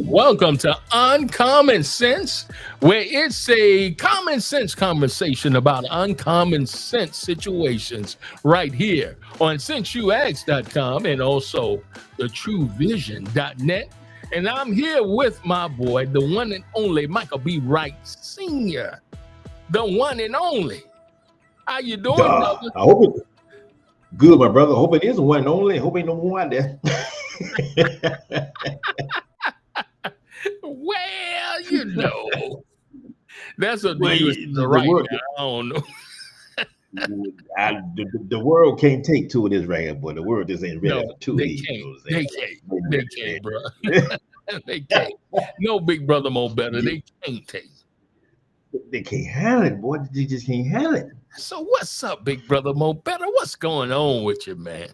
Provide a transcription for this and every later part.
Welcome to Uncommon Sense, where it's a common sense conversation about uncommon sense situations right here on SenseUX.com and also thetruevision.net. And I'm here with my boy, the one and only Michael B. Wright Sr., the one and only. How you doing, brother? I hope it's good, my brother. I hope it is one and only. I hope ain't no more out there. Well, you know, that's a Well, news right world, now. I don't know. The world can't take two of this right here, boy. The world just ain't ready No, for two of they these. can't. You know what They I'm can't. They can't, bro. They can't. No Big Brother Mo better. They can't take. They can't handle it, boy. They just can't handle it. So what's up, Big Brother Mo better? What's going on with you, man?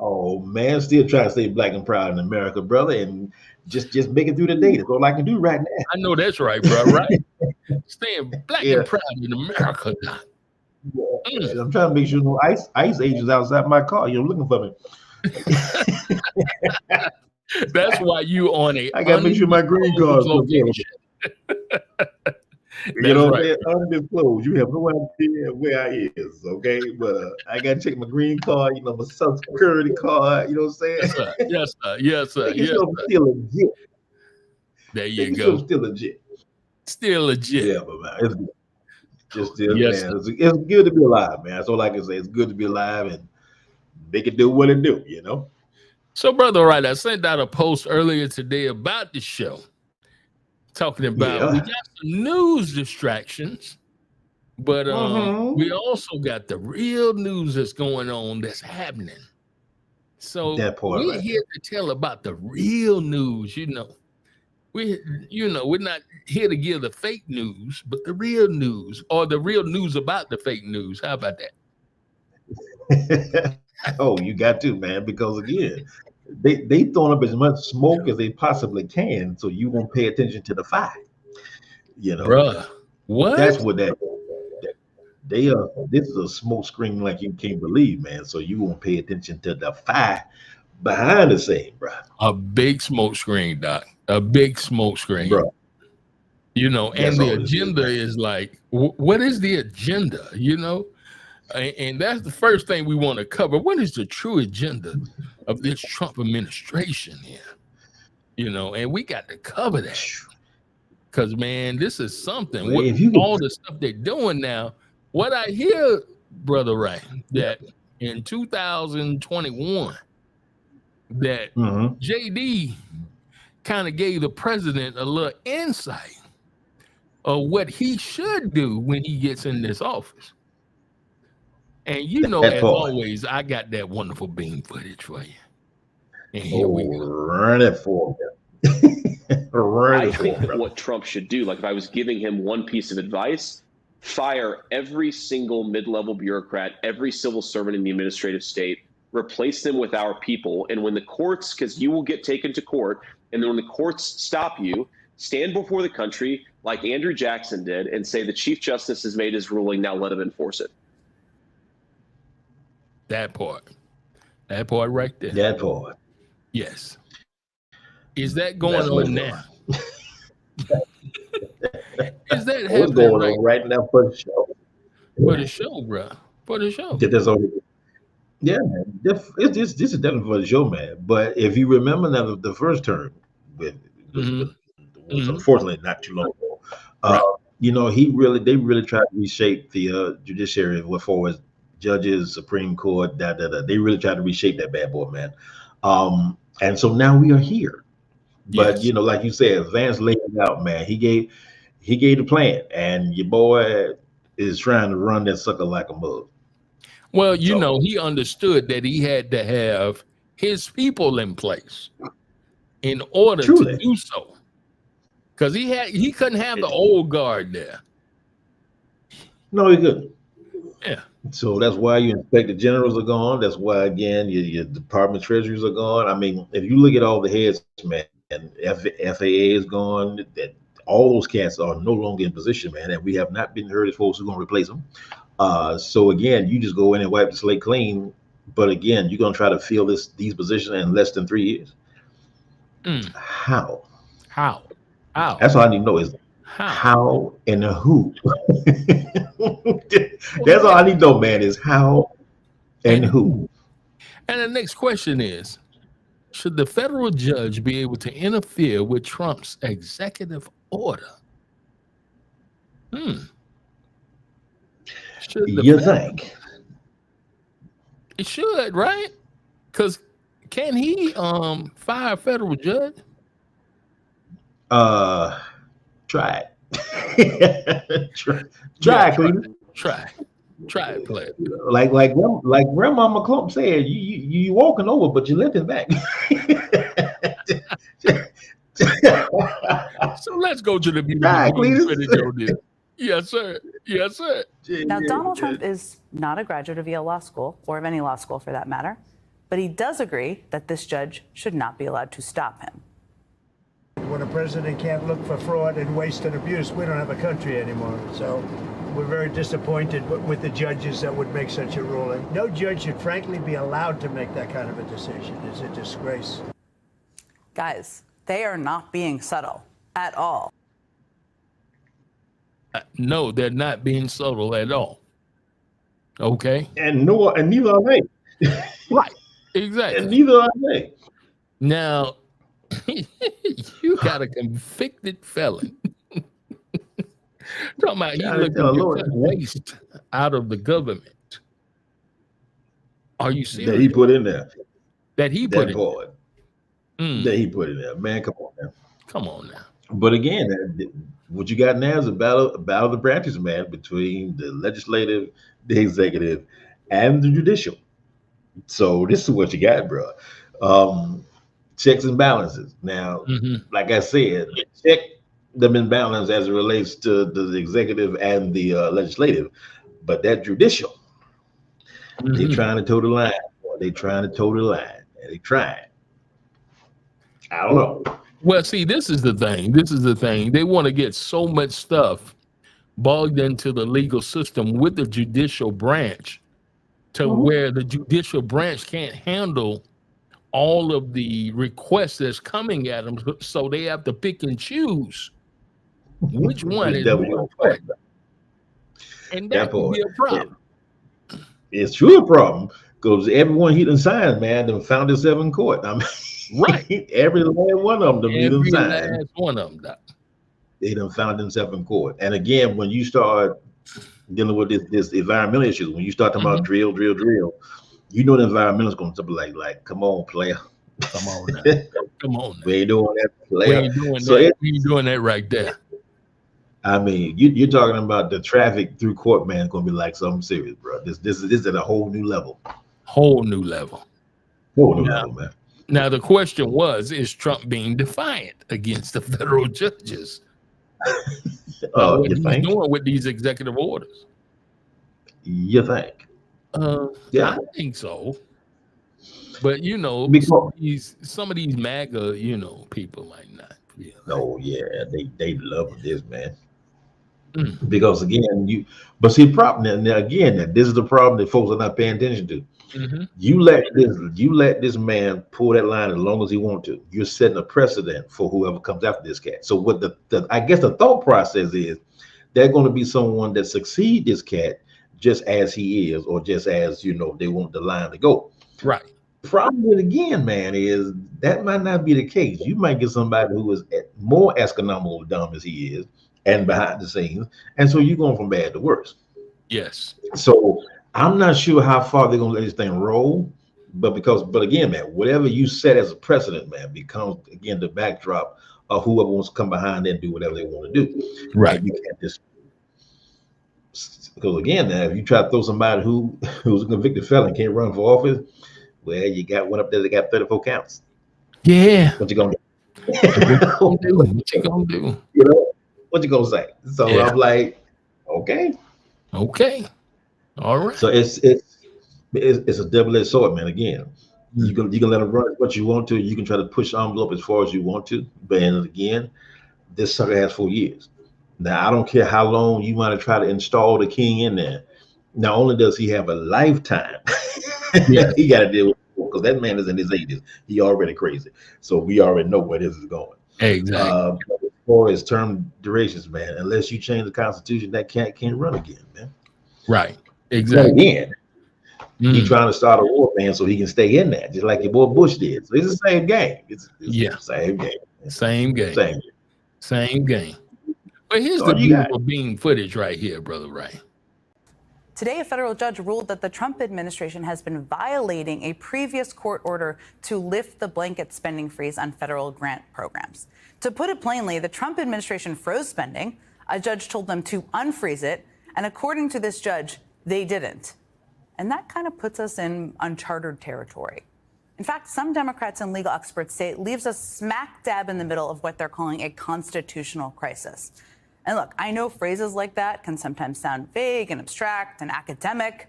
Oh man, still trying to stay black and proud in America, brother, and just make it through the day. That's all I can do right now. I know that's right, bro. Right? Staying black Yeah. and proud in America now. Yeah, I'm trying to make sure no ice agents outside my car. You're looking for me. That's why you on a I gotta make sure my green card is location. You know what I'm saying? Undisclosed. You have no idea where I is, okay? But I gotta check my green card, you know, my social security card, you know what I'm saying? Yes, sir. Yes, sir. Making Yes, sure I'm sir. still legit. There you Making go. sure I'm still legit. Still legit. Yeah, but man, it's good. Just still, Yes, man. It's good to be alive, man. That's all I can say. It's good to be alive and make it do what it do, you know? So, brother, right, I sent out a post earlier today about the show, talking about we got some news distractions, but we also got the real news that's going on, that's happening. So we're here to tell about the real news. We're not here to give the fake news, but the real news, or the real news about the fake news. How about that? Oh, you got to, man, because again, they throwing up as much smoke as they possibly can, so you won't pay attention to the fire. You know, bruh, what? That's what they are. This is a smoke screen like you can't believe, man. So you won't pay attention to the fire behind the scene, bro. A big smoke screen, Doc. A big smoke screen, bro. You know, and the agenda is like, what is the agenda? You know, and that's the first thing we want to cover. What is the true agenda of this Trump administration here? You know, and we got to cover that. Because, man, this is something. All the stuff they're doing now, what I hear, Brother Wright, that in 2021, that JD kind of gave the president a little insight of what he should do when he gets in this office. And you know, as always, I got that wonderful beam footage for you. And here we go. Run it for me. I think that what Trump should do, like if I was giving him one piece of advice, fire every single mid-level bureaucrat, every civil servant in the administrative state, replace them with our people. And when the courts, because you will get taken to court, and then when the courts stop you, stand before the country like Andrew Jackson did and say the Chief Justice has made his ruling, now let him enforce it. That part right there. That part. Yes. Is that going on now? Is that happening? What's going on right now for the show? For the show, bro. For the show. Yeah, man. This is definitely for the show, man. But if you remember now, the first term, was unfortunately not too long ago. You know, they really tried to reshape the judiciary as far as judges, Supreme Court, They really tried to reshape that bad boy, man. And so now we are here. But you know, like you said, Vance laid it out, man. He gave the plan, and your boy is trying to run that sucker like a mug. Well, you know, he understood that he had to have his people in place in order to do so, because he couldn't have the old guard there. No, he couldn't. Yeah. So that's why your inspector generals are gone. That's why, again, your department treasuries are gone. I mean, if you look at all the heads, man, and FAA is gone, that all those cats are no longer in position, man, and we have not been heard as folks who are going to replace them. So again, you just go in and wipe the slate clean. But again, you're going to try to fill these positions in less than 3 years. How? How? How? That's all I need to know is how and who. That's all I need to know, man, is how and who. And the next question is, should the federal judge be able to interfere with Trump's executive order? You think? It should, right? Because can he fire a federal judge? Try it. Try it, Cleveland. Try it, player. Like Grandmama Clump said, you walking over, but you limping back. So let's go to the beginning. Yes, sir. Yes, sir. Now, Donald Trump is not a graduate of Yale Law School, or of any law school for that matter, but he does agree that this judge should not be allowed to stop him. When a president can't look for fraud and waste and abuse, we don't have a country anymore. So we're very disappointed with the judges that would make such a ruling. No judge should frankly be allowed to make that kind of a decision. It's a disgrace. Guys, they are not being subtle at all. No, they're not being subtle at all. Okay. And neither are they. Right. Exactly. And neither are they. Now, you got a convicted felon. Talking about he looking to cut waste out of the government. Are you serious? That he put in there. That he put in there. Man, come on now. Come on now. But again, what you got now is a battle of the branches, man, between the legislative, the executive, and the judicial. So this is what you got, bro. Checks and balances. Now, like I said, check them in balance as it relates to the executive and the legislative. But that judicial, they're trying to toe the line. They're trying to toe the line. And they trying. I don't know. Well, see, this is the thing. They want to get so much stuff bogged into the legal system with the judicial branch to where the judicial branch can't handle all of the requests that's coming at them. So they have to pick and choose which one is more important. And that could be a problem. It's true a problem because everyone he done signed, man, done found himself in court. I mean, right. Every last one of them. Every last one of them. They done found themselves in court. And again, when you start dealing with this environmental issues, when you start talking about drill, you know the environmental is going to be like, come on, player. Come on now. Come on now. We ain't doing that, player. We ain't doing that right there. I mean, you're talking about the traffic through court, man, it's going to be like something serious, bro. This is at a whole new level. Whole new level, man. Now, the question was, is Trump being defiant against the federal judges? What he's doing with these executive orders? You think? Yeah, I think so. But some of these MAGA, people might not. Oh yeah, they love this, man. Because again, but see, problem now again, this is the problem that folks are not paying attention to. You let this man pull that line as long as he wants to. You're setting a precedent for whoever comes after this cat. So what I guess the thought process is, they're going to be someone that succeed this cat just as he is, or just as they want the line to go. Right. Problem with again, man, is that might not be the case. You might get somebody who is more astronomical dumb as he is, and behind the scenes, and so you're going from bad to worse. Yes. So I'm not sure how far they're going to let this thing roll, but again, man, whatever you set as a precedent, man, becomes again the backdrop of whoever wants to come behind and do whatever they want to do. Right. You can't just, because again, now if you try to throw somebody who's a convicted felon can't run for office, well, you got one up there that got 34 counts. Yeah. What you gonna do? What you gonna do? What you gonna say? So yeah. I'm like, okay, all right. So it's a double-edged sword, man. Again, you can let them run what you want to. You can try to push the envelope as far as you want to, but again, this sucker has 4 years. Now I don't care how long you want to try to install the king in there. Not only does he have a lifetime, yeah, he got to deal with, because that man is in his 80s. He already crazy. So we already know where this is going. Exactly. As far as term durations, man, unless you change the Constitution, that can't run again, man. Right. Run Exactly. again. He trying to start a war, man, so he can stay in that, just like your boy Bush did. So it's the same game. It's Yeah. the same game. Same game. Same game. But here's the beautiful beam footage right here, Brother Ray. Today, a federal judge ruled that the Trump administration has been violating a previous court order to lift the blanket spending freeze on federal grant programs. To put it plainly, the Trump administration froze spending. A judge told them to unfreeze it. And according to this judge, they didn't. And that kind of puts us in uncharted territory. In fact, some Democrats and legal experts say it leaves us smack dab in the middle of what they're calling a constitutional crisis. And look, I know phrases like that can sometimes sound vague and abstract and academic.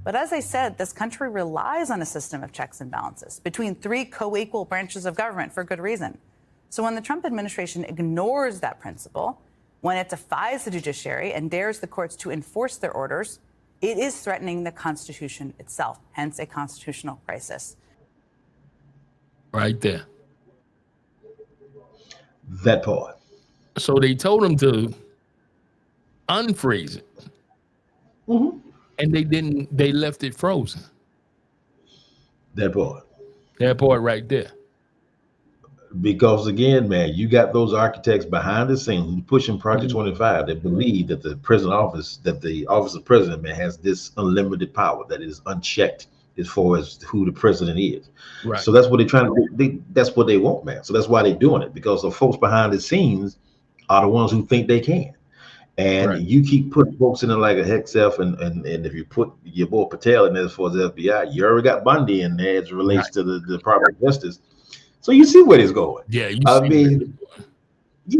But as I said, this country relies on a system of checks and balances between three co-equal branches of government for good reason. So when the Trump administration ignores that principle, when it defies the judiciary and dares the courts to enforce their orders, it is threatening the Constitution itself, hence a constitutional crisis. Right there. That part. So they told him to unfreeze it. And they didn't, they left it frozen. That part. That part right there. Because again, man, you got those architects behind the scenes who pushing Project 25 that believe that the the office of president, man, has this unlimited power that is unchecked as far as who the president is. Right. So that's what they're trying to do. That's what they want, man. So that's why they're doing it, because the folks behind the scenes are the ones who think they can. And you keep putting folks in there like a Hexef, and if you put your boy Patel in there as far as the FBI, you already got Bundy in there as it relates to the Department of Justice. So you see where it's going. Yeah, you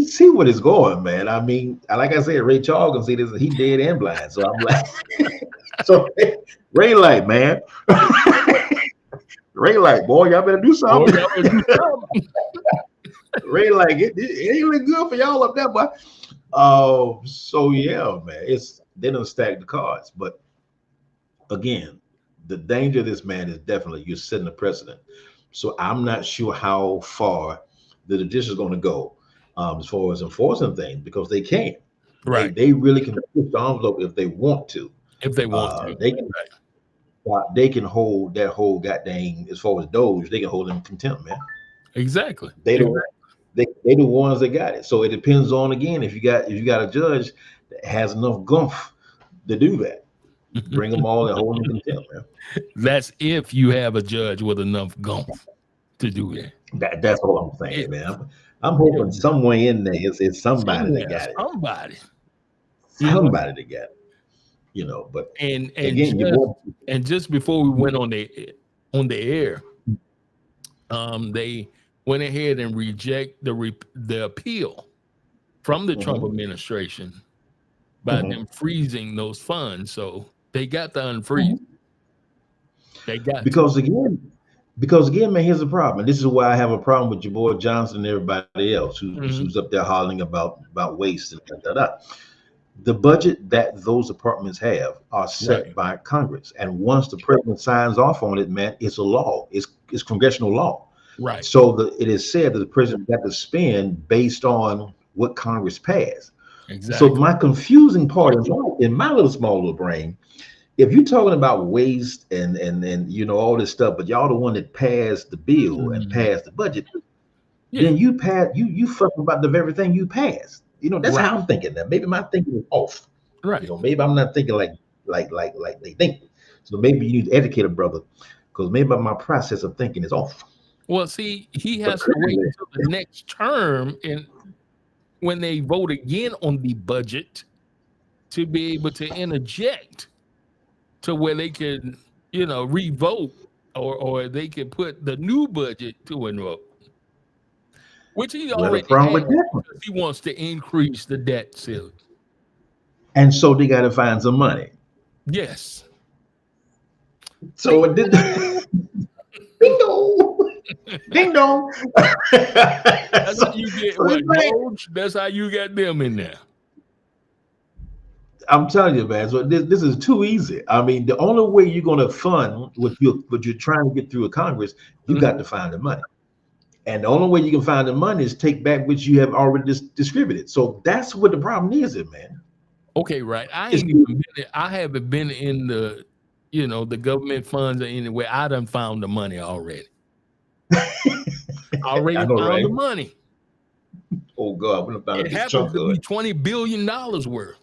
see what it's going, man. I mean, like I said, Ray Charles can see this. He dead and blind. So I'm like, so Ray like, man, Ray like, boy, y'all better do something. Ray like, it ain't really good for y'all up there, boy. So yeah, man, they don't stack the cards. But again, the danger of this, man, is definitely you're setting a precedent. So I'm not sure how far the judicial is going to go as far as enforcing things, because they can. Right. They really can push the envelope if they want to. If they want to. They can. They can hold that whole goddamn, as far as Doge, they can hold them in contempt, man. Exactly. They the ones that got it. So it depends on, again, if you got a judge that has enough gumph to do that. Bring them all and hold them in contempt, man. That's if you have a judge with enough gumph to do that. That's all I'm saying, man. I'm hoping somewhere in there it's somebody that got it. Somebody that got it. You know, but and again, just before we went on the air, they went ahead and reject the appeal from the Trump administration by them freezing those funds. So they got to unfreeze. They got because again, man, here's the problem. This is why I have a problem with your boy Johnson and everybody else who's up there hollering about waste and da. The budget that those departments have are set by Congress, and once the president signs off on it, man, it's a law. It's congressional law. Right. So it is said that the president got to spend based on what Congress passed. Exactly. So my confusing part is, in my small little brain, if you're talking about waste and you know all this stuff, but y'all the one that passed the bill and passed the budget, then you fucking about the very thing you passed. You know, that's how I'm thinking. That maybe my thinking is off. Right. You know, maybe I'm not thinking like they think. So maybe you need to educate a brother, because maybe my process of thinking is off. Well, see, he has to wait until the next term, and when they vote again on the budget, to be able to interject to where they can, you know, revote or they can put the new budget to invoke. Which he already has, because he wants to increase the debt ceiling. And so they got to find some money. Yes. So it did. Ding dong. Ding dong. That's how you get that's how you got them in there. I'm telling you, man. So this is too easy. I mean, the only way you're going to fund what you're trying to get through a Congress, you got to find the money. And the only way you can find the money is take back what you have already distributed. So that's what the problem is, man. Okay, right. I haven't been in the, the government funds or anywhere. I done found the money already. Already found the money. Oh God, it happens to be $20 billion worth.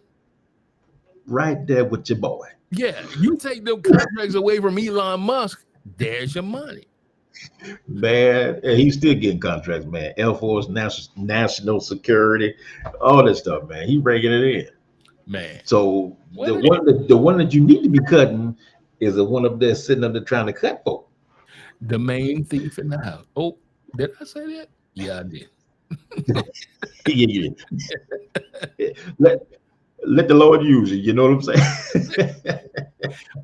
Right there with your boy. Yeah, you take the contracts away from Elon Musk, there's your money. Man, he's still getting contracts, man. Air Force, national security, all that stuff, man. He's bringing it in, man. So the one that you need to be cutting is the one up there sitting up there trying to cut folk. The main thief in the house. Oh, did I say that? Yeah, I did. Yeah. Let the Lord use you. You know what I'm saying?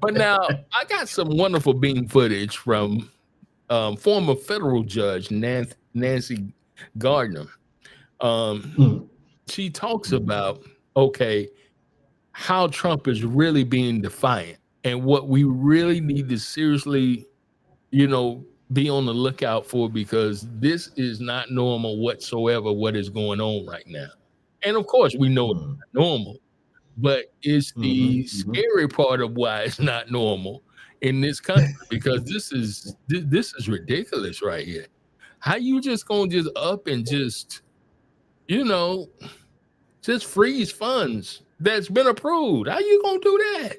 But now I got some wonderful beam footage from former federal judge Nancy Gardner. She talks about how Trump is really being defiant and what we really need to seriously, be on the lookout for, because this is not normal whatsoever what is going on right now. And of course we know it's not normal, but it's the scary part of why it's not normal in this country, because this is ridiculous right here. How you just gonna just up and just freeze funds that's been approved? How you gonna do that?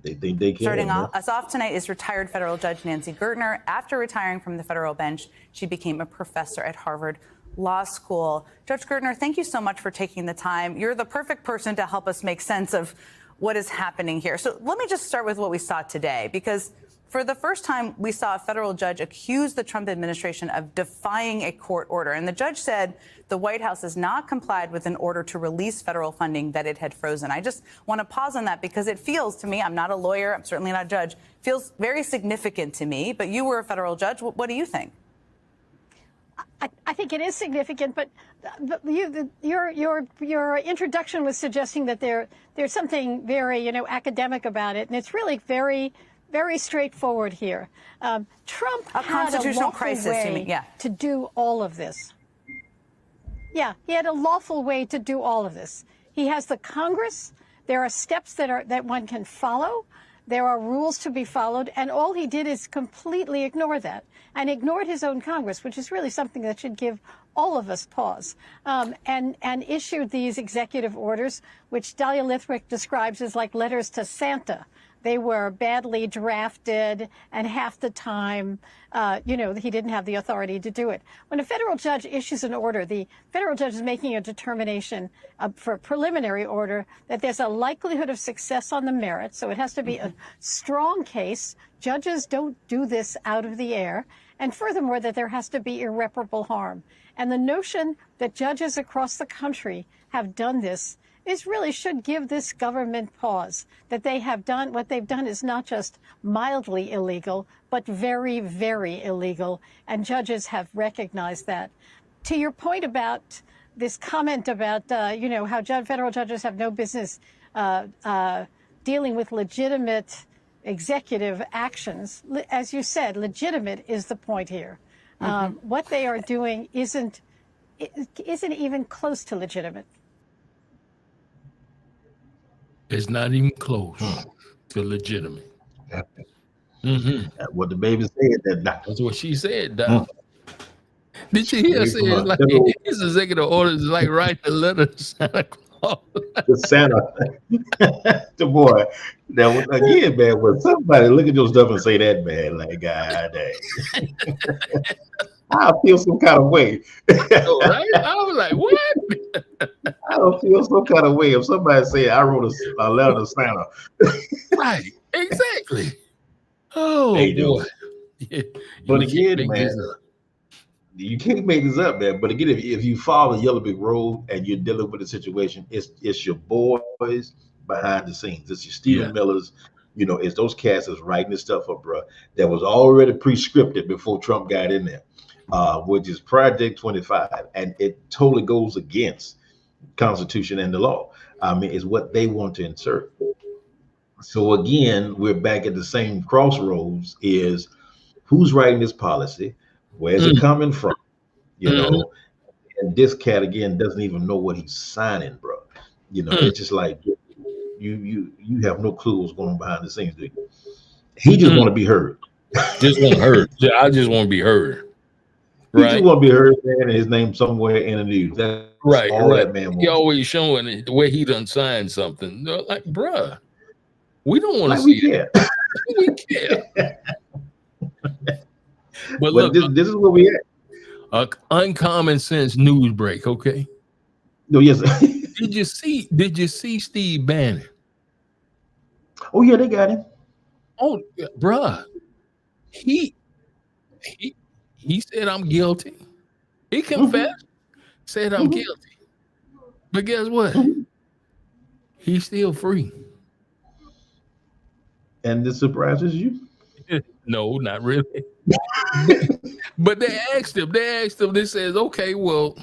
They think they can. Starting us off tonight is retired federal judge Nancy Gardner. After retiring from the federal bench, she became a professor at Harvard Law School. Judge Gardner, thank you so much for taking the time. You're the perfect person to help us make sense of what is happening here. So let me just start with what we saw today, because for the first time, we saw a federal judge accuse the Trump administration of defying a court order. And the judge said the White House has not complied with an order to release federal funding that it had frozen. I just want to pause on that because it feels to me, I'm not a lawyer, I'm certainly not a judge, feels very significant to me. But you were a federal judge. What do you think? I think it is significant, but your introduction was suggesting that there's something very academic about it, and it's really very, very straightforward here. Trump a constitutional crisis, you mean? To do all of this. Yeah, he had a lawful way to do all of this. He has the Congress. There are steps that one can follow. There are rules to be followed, and all he did is completely ignore that and ignored his own Congress, which is really something that should give all of us pause, and issued these executive orders, which Dahlia Lithwick describes as like letters to Santa. They were badly drafted, and half the time, he didn't have the authority to do it. When a federal judge issues an order, the federal judge is making a determination for a preliminary order that there's a likelihood of success on the merits, so it has to be a strong case. Judges don't do this out of the air. And furthermore, that there has to be irreparable harm. And the notion that judges across the country have done this really should give this government pause, that they have done what they've done is not just mildly illegal, but very, very illegal. And judges have recognized that. To your point about this comment about, how federal judges have no business dealing with legitimate executive actions, as you said, legitimate is the point here. What they are doing isn't even close to legitimate. It's not even close to legitimate. That's what the baby said. That's what she said, Doc. Did you hear her say it's like his executive order is like write the letter to Santa Claus? The Santa. The boy. Now, again, man, when somebody look at your stuff and say that, man, like, God dang. I feel some kind of way. Right? I was like, what? I don't feel some kind of way if somebody say I wrote a letter to Santa. Right, exactly. Oh, they boy. Yeah. But again, man, you can't make this up, man. But again, if you follow the Yellow Brick Road and you're dealing with the situation, it's your boys behind the scenes. It's your Stephen Millers. It's those cats that's writing this stuff up, bro, that was already pre-scripted before Trump got in there. Which is Project 25, and it totally goes against Constitution and the law. I mean, it's what they want to insert. So again, we're back at the same crossroads: is who's writing this policy, Where's it coming from? You know, and this cat again doesn't even know what he's signing, bro. You know, it's just like you have no clue what's going on behind the scenes, dude. He just want to be heard. Just want to heard. I just want to be heard. He just want to be heard, man, and his name somewhere in the news. That's all that man wants. He always showing it where he done signed something. They're like, bruh, we don't want to like see we care. We care. But look, this is where we at. Uncommon sense news break, okay? No, yes. Did you see Steve Bannon? Oh yeah, they got him. Oh, bruh. He said I'm guilty. He confessed, said I'm guilty. But guess what? He's still free. And this surprises you? No, not really. But they asked him, they says, okay, well,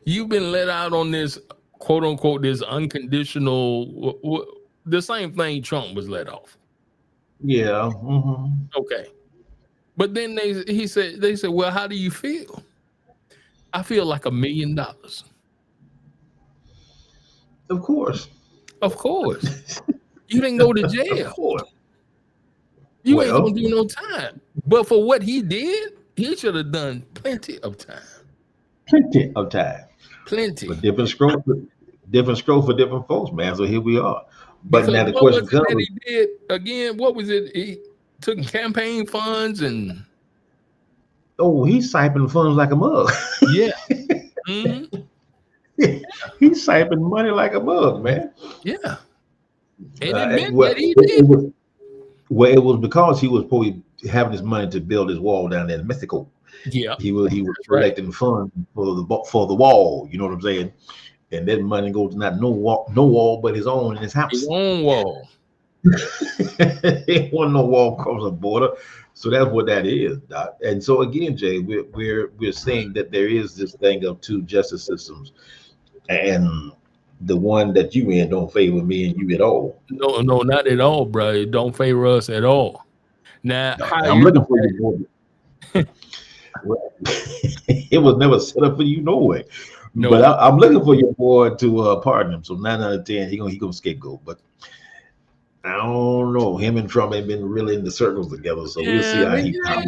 you've been let out on this, quote unquote, this unconditional, the same thing Trump was let off. Yeah. Okay. But then they said, well, how do you feel? I feel like $1 million. Of course. Of course. You didn't go to jail. Of course. You ain't gonna do no time. But for what he did, he should have done plenty of time. Plenty of time. Plenty. But different stroke for different folks, man. So here we are. But because now the question comes, he did again, what was it? He took campaign funds and he's siping funds like a mug. Yeah. He's siping money like a mug, man. Yeah. And that he did. It was because he was probably having his money to build his wall down there in Mexico. Yeah, he was collecting funds for the wall. You know what I'm saying? And that money goes to no wall but his own in his house. His own wall. There wasn't no wall across the border, so that's what that is, Doc. And so again, Jay, we're saying that there is this thing of two justice systems, and the one that you in don't favor me and you at all. No, not at all, bro. It don't favor us at all. Now, I'm looking for you. It was never set up for you, no way. No. But I'm looking for your boy to pardon him. So 9 out of 10, he gonna scapegoat. But I don't know. Him and Trump ain't been really in the circles together. So we'll see how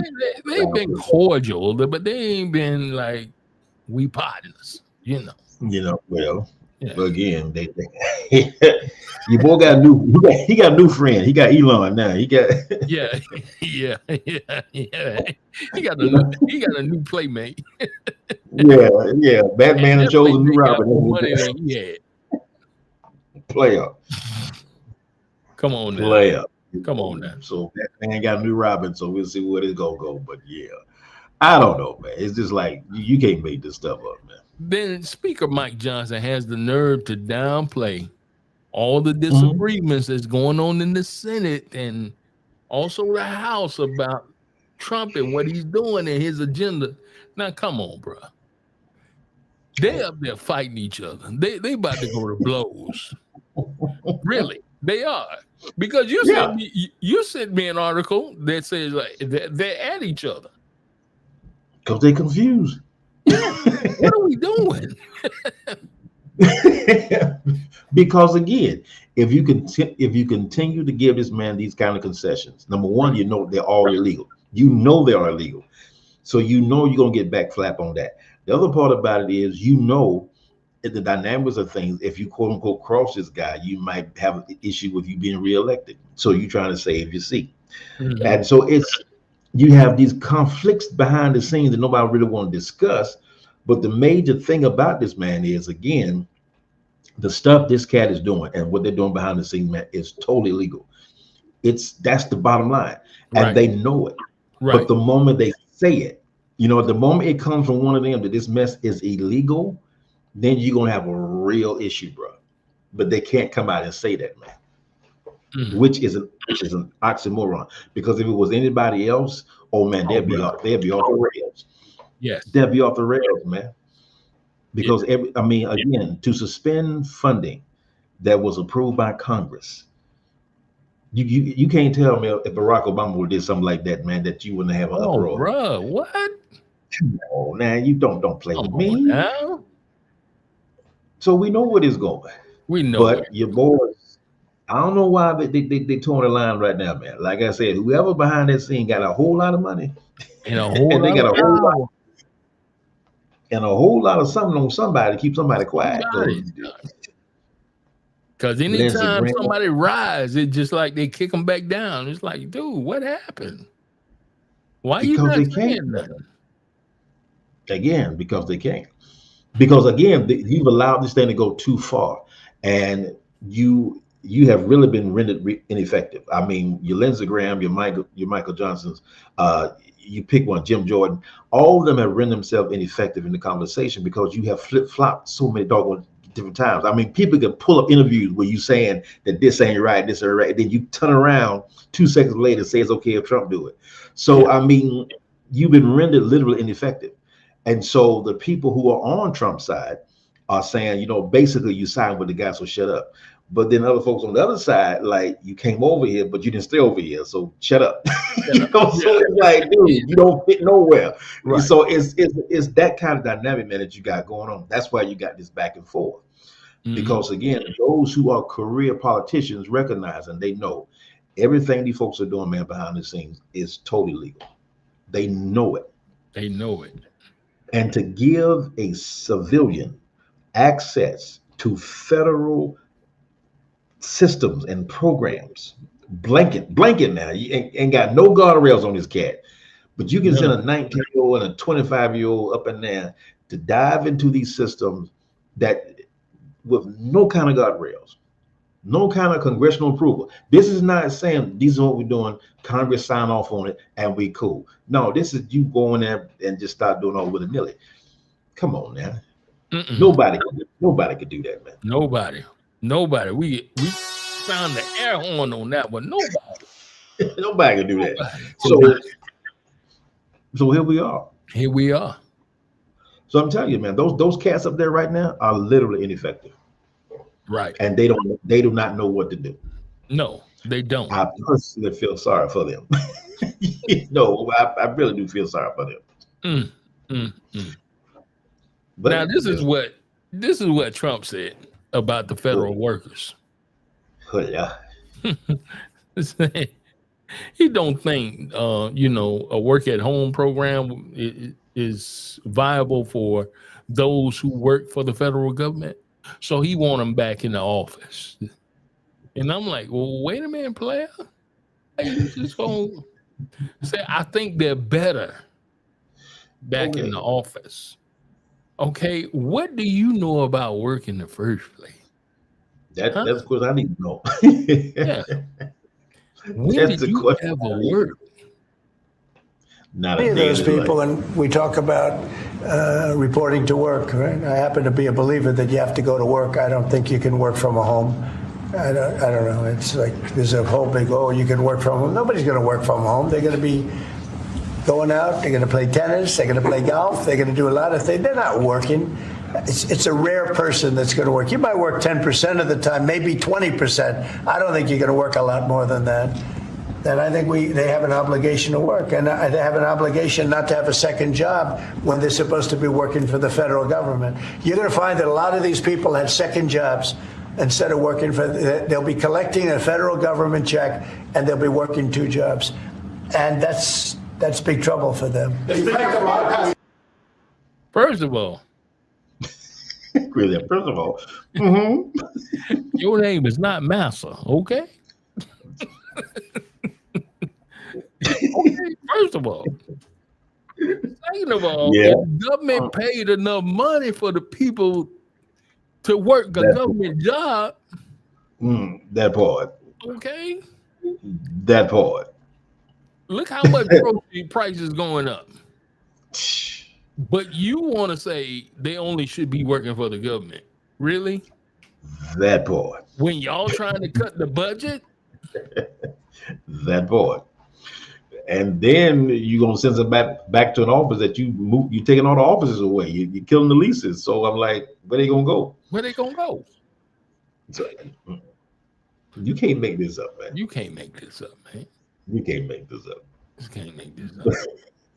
they've been cordial, but they ain't been like we partners, you know. Well. Yeah. But again, your boy got a new friend. He got Elon now. He got yeah. He got a new playmate. yeah. Batman and chose a new Robin. More money than he had. Player. Come on now. Player. Come on now. So Batman got a new Robin. So we'll see where it's gonna go. But yeah, I don't know, man. It's just like you can't make this stuff up, man. Then Speaker Mike Johnson has the nerve to downplay all the disagreements that's going on in the Senate and also the House about Trump and what he's doing and his agenda. Now, come on, bro. They up there fighting each other. They about to go to blows. Really, they are. Because you sent me an article that says like they're at each other. Because they confused. What are we doing? Because again, if you continue to give this man these kind of concessions, number one, they're all illegal. They are illegal. So you're gonna get backflap on that. The other part about it is the dynamics of things, if you quote unquote cross this guy, you might have an issue with you being reelected. So you're trying to save your seat. And so you have these conflicts behind the scenes that nobody really want to discuss. But the major thing about this man is, again, the stuff this cat is doing and what they're doing behind the scenes, man, is totally legal. That's the bottom line. And they know it. Right. But the moment they say it, the moment it comes from one of them that this mess is illegal, then you're going to have a real issue, bro. But they can't come out and say that, man. Which is an oxymoron, because if it was anybody else, they'd be off the rails. Yes, they'll be off the rails, man. Because again, to suspend funding that was approved by Congress, you can't tell me if Barack Obama would did something like that, man, that you wouldn't have an uproar. Bro, what? Come on, now you don't play Come with on me. now. So we know what is going. We know But it. your boys, I don't know why they torn the line right now, man. Like I said, whoever behind that scene got a whole lot of money, And a whole and they lot got of a whole lot power. and a whole lot of something on somebody to keep somebody quiet. Because Lindsey anytime Graham, somebody rise, it's just like they kick them back down. It's like, dude, what happened? Why you because not they saying can't. nothing? Again, because they can't. Because again, you've allowed this thing to go too far, and you have really been rendered ineffective. I mean, your Lindsey Graham, your Michael Johnsons, you pick one, Jim Jordan, all of them have rendered themselves ineffective in the conversation because you have flip-flopped so many doggone different times. I mean, people can pull up interviews where you saying that this ain't right, this ain't right, and then you turn around 2 seconds later and say it's okay if Trump do it. So I mean, you've been rendered literally ineffective. And so the people who are on Trump's side are saying, you know, basically you signed with the guy, so shut up. But then other folks on the other side, like, you came over here, but you didn't stay over here, so shut up. You know, so it's like, dude, you don't fit nowhere. Right. So it's that kind of dynamic, man, that you got going on. That's why you got this back and forth. Because again, those who are career politicians recognize and they know everything these folks are doing, man, behind the scenes is totally legal. They know it. They know it. And to give a civilian access to federal systems and programs, blanket now, you ain't got no guardrails on this cat, but you can send a 19-year-old and a 25-year-old up in there to dive into these systems that with no kind of guardrails, no kind of congressional approval. This is not saying these are what we're doing, Congress sign off on it, and we cool. No, this is you going there and just start doing all willy-nilly. Come on now. Nobody could do that, man. Nobody. We found the air horn on that one. Nobody could do that. So here we are. Here we are. So I'm telling you, man, those cats up there right now are literally ineffective. Right. And they do not know what to do. No, they don't. I personally feel sorry for them. No, I really do feel sorry for them. But now this is what Trump said about the federal workers. Oh, yeah. He don't think a work at home program is viable for those who work for the federal government. So he want them back in the office. And I'm like, well, wait a minute, player. You just gonna say, I think they're better back in the office. Okay, what do you know about work in the first place? That's of course I need to know. Yeah. When That's did you ever work? Not many of those people, and we talk about reporting to work, right? I happen to be a believer that you have to go to work. I don't think you can work from a home. I don't know. It's like there's a whole big, you can work from home. Nobody's going to work from home. They're going to be going out. They're going to play tennis. They're going to play golf. They're going to do a lot of things. They're not working. It's a rare person that's going to work. You might work 10% of the time, maybe 20%. I don't think you're going to work a lot more than that. And I think they have an obligation to work, and they have an obligation not to have a second job when they're supposed to be working for the federal government. You're going to find that a lot of these people have second jobs instead of working they'll be collecting a federal government check, and they'll be working 2 jobs, and that's big trouble for them. First of all, your name is not Massa, okay? Okay, first of all. Second of all, if the government paid enough money for the people to work a government job. That part. Okay. That part. Look how much grocery prices going up. But you want to say they only should be working for the government. Really? That part. When y'all trying to cut the budget? That part. And then you're gonna send them back to an office that you're taking all the offices away. You're killing the leases. So I'm like, where they gonna go? Where they gonna go? So, you can't make this up, man. You can't make this up, man. You can't make this up. You can't make this up.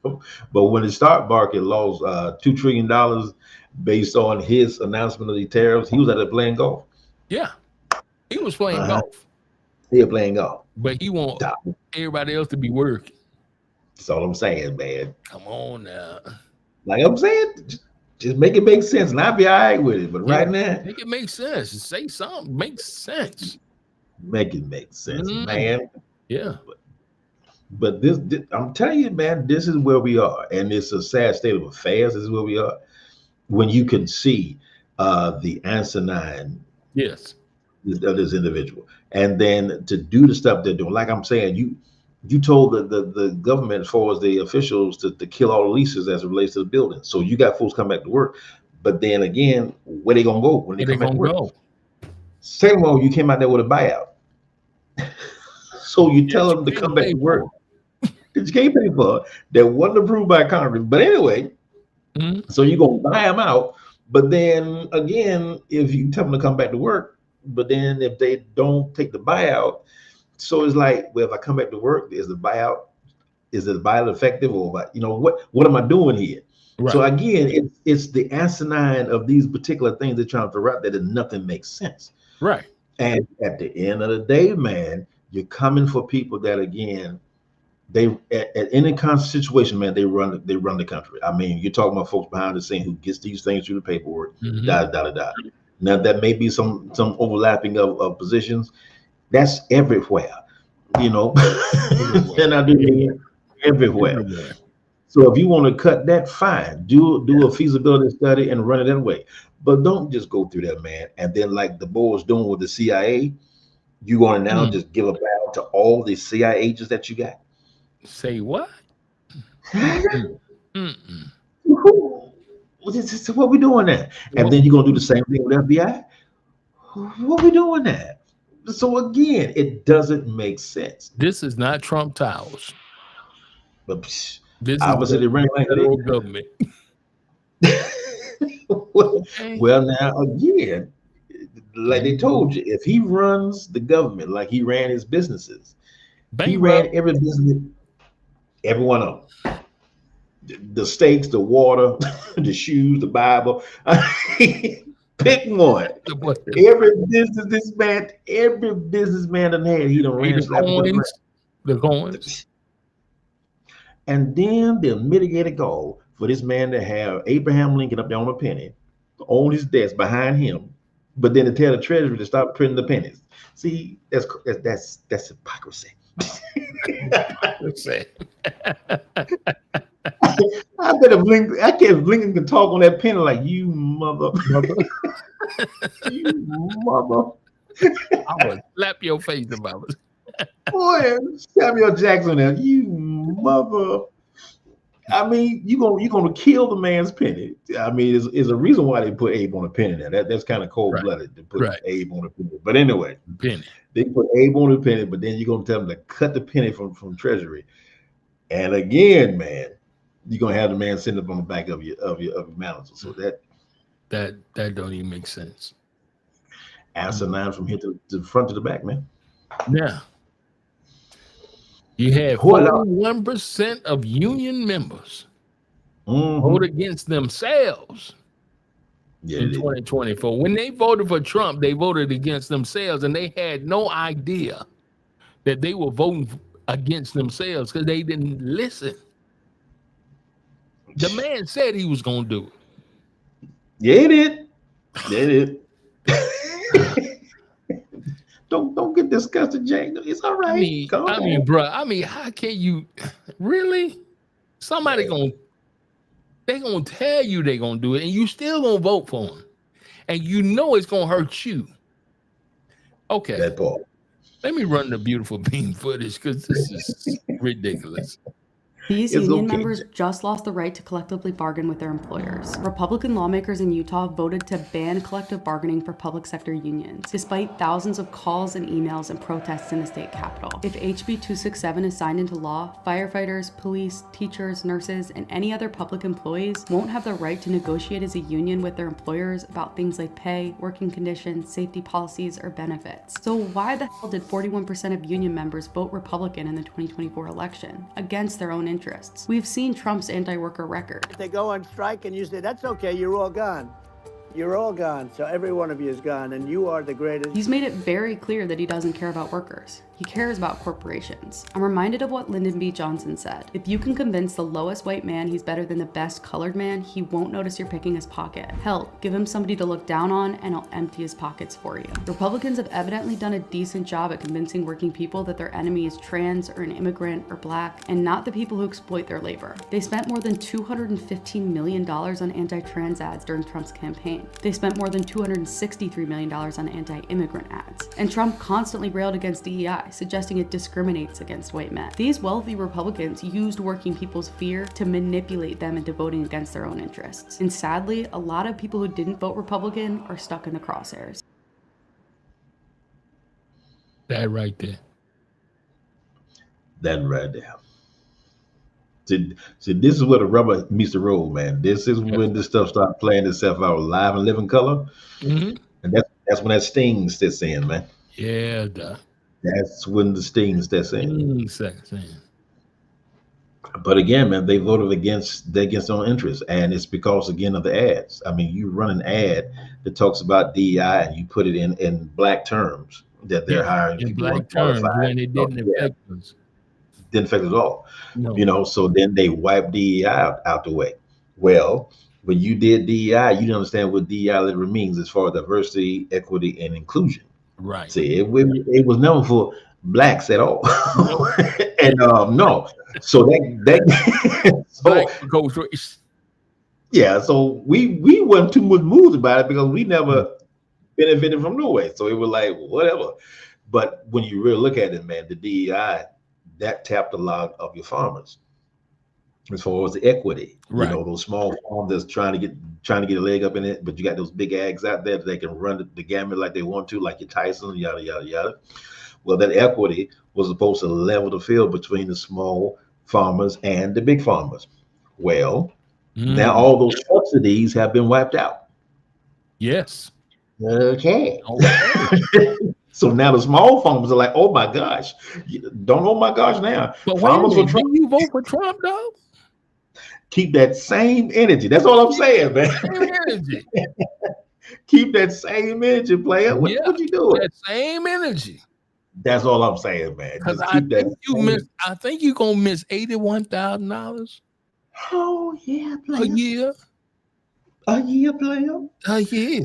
But when the stock market lost $2 trillion based on his announcement of the tariffs, he was out there playing golf. Yeah, he was playing golf. He was playing golf. But he want everybody else to be working. That's all I'm saying, man. Come on now. Like I'm saying, just make it make sense, and I'll be all right with it. But right now, make it make sense. Say something makes sense. Make it make sense, man. Yeah. But this, I'm telling you, man, this is where we are, and it's a sad state of affairs. This is where we are. When you can see the asinine, yes, of this individual, and then to do the stuff they're doing, like I'm saying, you told the government, as far as the officials, to kill all the leases as it relates to the building. So you got folks come back to work, but then again, where they gonna go when they come back to work? Second of all, you came out there with a buyout. So you tell them to come back to work. You can't pay for it. That wasn't approved by Congress. But anyway, so you're going to buy them out. But then again, if you tell them to come back to work, but then if they don't take the buyout, so it's like, well, if I come back to work, is the buyout effective? Or what am I doing here? Right. So again, it's the asinine of these particular things they're trying to throw out that nothing makes sense. Right. And at the end of the day, man, you're coming for people that, again, they at any kind of situation, man, they run the country. I mean, you're talking about folks behind the scene who gets these things through the paperwork. Now that may be some overlapping of positions. That's everywhere, and I do mean everywhere. So if you want to cut that, fine. Do a feasibility study and run it that way. But don't just go through that, man. And then, like the boys doing with the CIA, you going to now just give a battle to all the CIA agents that you got? Say what? What we doing there? And then you're going to do the same thing with FBI? What we doing there? So again, it doesn't make sense. This is not Trump Towers. But this is the federal government. Well, now again, like they told you, if he runs the government like he ran his businesses, he ran every business, every one of them. The steaks, the water, the shoes, the Bible. Pick one. Every businessman done had, he done ran the coins. And then the mitigated goal for this man to have Abraham Lincoln up there on a penny, on his desk behind him, but then to tell the Treasury to stop printing the pennies. See, that's hypocrisy. I bet if Lincoln can talk on that penny like, you mother. You mother. I would slap your face about it. Boy, Samuel Jackson there, you mother. I mean, you're gonna kill the man's penny. I mean, is a reason why they put Abe on a penny there. That's kind of cold-blooded to put Abe on a penny. But anyway, they put Abe on a penny, but then you're gonna tell them to cut the penny from Treasury. And again, man, you're gonna have the man sitting up on the back of your manager. So that don't even make sense. Asinine from here to the front to the back, man. Yeah. You had 41% of union members vote against themselves in 2024. When they voted for Trump, they voted against themselves, and they had no idea that they were voting against themselves because they didn't listen. The man said he was going to do it. Yeah, he did. They did. Don't get disgusted, Jay. It's all right. I mean, bro. I mean, how can you really? Somebody gonna tell you they gonna do it, and you still gonna vote for them, and you know it's gonna hurt you. Okay. That part. Let me run the beautiful beam footage because this is ridiculous. These union members just lost the right to collectively bargain with their employers. Republican lawmakers in Utah voted to ban collective bargaining for public sector unions, despite thousands of calls and emails and protests in the state capitol. If HB 267 is signed into law, firefighters, police, teachers, nurses, and any other public employees won't have the right to negotiate as a union with their employers about things like pay, working conditions, safety policies, or benefits. So why the hell did 41% of union members vote Republican in the 2024 election, against their own interests? interests. We've seen Trump's anti-worker record. If they go on strike and you say, that's okay, you're all gone. You're all gone. So every one of you is gone, and you are the greatest. He's made it very clear that he doesn't care about workers. He cares about corporations. I'm reminded of what Lyndon B. Johnson said. If you can convince the lowest white man he's better than the best colored man, he won't notice you're picking his pocket. Hell, give him somebody to look down on and he'll empty his pockets for you. Republicans have evidently done a decent job at convincing working people that their enemy is trans or an immigrant or black, and not the people who exploit their labor. They spent more than $215 million on anti-trans ads during Trump's campaign. They spent more than $263 million on anti-immigrant ads. And Trump constantly railed against DEI, suggesting it discriminates against white men. These wealthy Republicans used working people's fear to manipulate them into voting against their own interests. And sadly, a lot of people who didn't vote Republican are stuck in the crosshairs. That right there. That right there. So this is where the rubber meets the road, man. This is when this stuff starts playing itself out live and living color. And that's when that sting sets in, man. Yeah, duh. That's when the sting sets in. But again, man, they voted against their own interests, and it's because again of the ads. I mean, you run an ad that talks about DEI and you put it in black terms that they're hiring in people black terms when it didn't affect us. Didn't affect us at all. No. You know, so then they wiped DEI out the way. Well, when you did DEI, you didn't understand what DEI literally means as far as diversity, equity, and inclusion. Right. See, it was never for blacks at all. And no. So that so yeah, so we wasn't too much moved about it because we never benefited from no way. So it was like whatever. But when you really look at it, man, the DEI that tapped a lot of your farmers as far as the equity. Right. You know, those small farms that's trying to get a leg up in it, but you got those big ags out there that they can run the gamut like they want to, like your Tyson, yada yada yada. Well, that equity was supposed to level the field between the small farmers and the big farmers. Well, now all those subsidies have been wiped out. Yes. Okay. So now the small farmers are like, oh my gosh, don't oh my gosh now. But farmers wait a minute, didn't you vote for Trump though? Keep that same energy. That's all I'm saying, man. Energy. Keep that same energy, player. What you doing? That same energy. That's all I'm saying, man. Because I think you're gonna miss $81,000. Oh yeah, player. A year. A year, player. A year.